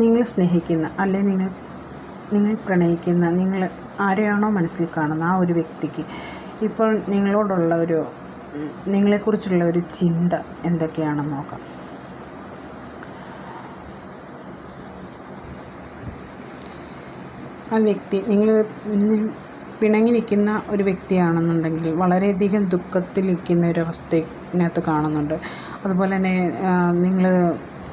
നിങ്ങൾ സ്നേഹിക്കുന്ന അല്ലെങ്കിൽ നിങ്ങൾ പ്രണയിക്കുന്ന, നിങ്ങൾ ആരെയാണോ മനസ്സിൽ കാണുന്ന ആ ഒരു വ്യക്തിക്ക് ഇപ്പോൾ നിങ്ങളെക്കുറിച്ചുള്ള ഒരു ചിന്ത എന്തൊക്കെയാണെന്ന് നോക്കാം. ആ വ്യക്തി നിങ്ങൾ പിണങ്ങി നിൽക്കുന്ന ഒരു വ്യക്തിയാണെന്നുണ്ടെങ്കിൽ വളരെയധികം ദുഃഖത്തിലിരിക്കുന്ന ഒരവസ്ഥയ്ക്കകത്ത് കാണുന്നുണ്ട്. അതുപോലെ തന്നെ നിങ്ങൾ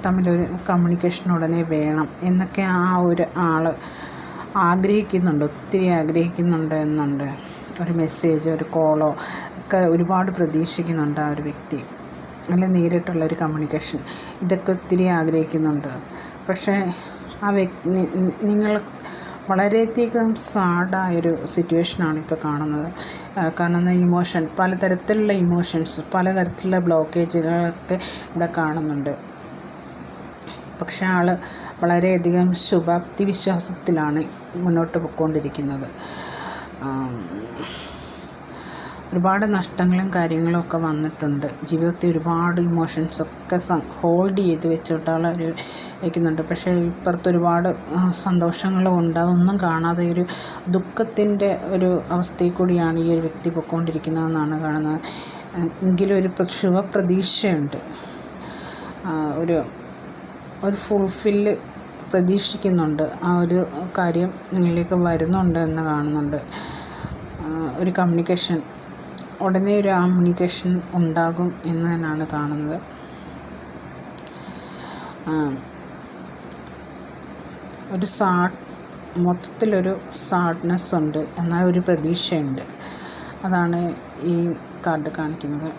തമ്മിലൊരു കമ്മ്യൂണിക്കേഷൻ ഉടനെ വേണം എന്നൊക്കെ ആ ഒരു ആൾ ആഗ്രഹിക്കുന്നുണ്ട്, ഒത്തിരി ആഗ്രഹിക്കുന്നുണ്ട് എന്നുണ്ട്. ഒരു മെസ്സേജ്, ഒരു കോളോ ഒക്കെ ഒരുപാട് പ്രതീക്ഷിക്കുന്നുണ്ട് ആ ഒരു വ്യക്തി. അല്ലെങ്കിൽ നേരിട്ടുള്ളൊരു കമ്മ്യൂണിക്കേഷൻ, ഇതൊക്കെ ഒത്തിരി ആഗ്രഹിക്കുന്നുണ്ട്. പക്ഷേ ആ വ്യക്തി നിങ്ങൾ വളരെയധികം സാഡായൊരു സിറ്റുവേഷനാണ് ഇപ്പോൾ കാണുന്നത്. കാരണം പലതരത്തിലുള്ള ഇമോഷൻസ്, പലതരത്തിലുള്ള ബ്ലോക്കേജുകളൊക്കെ ഇവിടെ കാണുന്നുണ്ട്. പക്ഷേ ആൾ വളരെയധികം ശുഭാപ്തി വിശ്വാസത്തിലാണ് മുന്നോട്ട് പോയിക്കൊണ്ടിരിക്കുന്നത്. ഒരുപാട് നഷ്ടങ്ങളും കാര്യങ്ങളും ഒക്കെ വന്നിട്ടുണ്ട്. ജീവിതത്തിൽ ഒരുപാട് ഇമോഷൻസൊക്കെ ഹോൾഡ് ചെയ്ത് വെച്ചിട്ട് ആൾ വയ്ക്കുന്നുണ്ട്. പക്ഷേ ഇപ്പുറത്തൊരുപാട് സന്തോഷങ്ങളും ഉണ്ട്. അതൊന്നും കാണാതെ ഒരു ദുഃഖത്തിൻ്റെ ഒരു അവസ്ഥയിൽ കൂടിയാണ് ഈ ഒരു വ്യക്തി പോയിക്കൊണ്ടിരിക്കുന്നതെന്നാണ് കാണുന്നത്. എങ്കിലും ഒരു ശുഭപ്രതീക്ഷയുണ്ട്. ഒരു ഫുൾഫില്ല് പ്രതീക്ഷിക്കുന്നുണ്ട്. ആ ഒരു കാര്യം നിങ്ങളിലേക്ക് വരുന്നുണ്ട് എന്ന് കാണുന്നുണ്ട്. ഒരു കമ്മ്യൂണിക്കേഷൻ, ഉടനെ ഒരു കമ്മ്യൂണിക്കേഷൻ ഉണ്ടാകും എന്ന് തന്നെയാണ് കാണുന്നത്. മൊത്തത്തിലൊരു സാഡ്നെസ് ഉണ്ട്, എന്നാൽ ഒരു പ്രതീക്ഷയുണ്ട്. അതാണ് ഈ കാർഡ് കാണിക്കുന്നത്.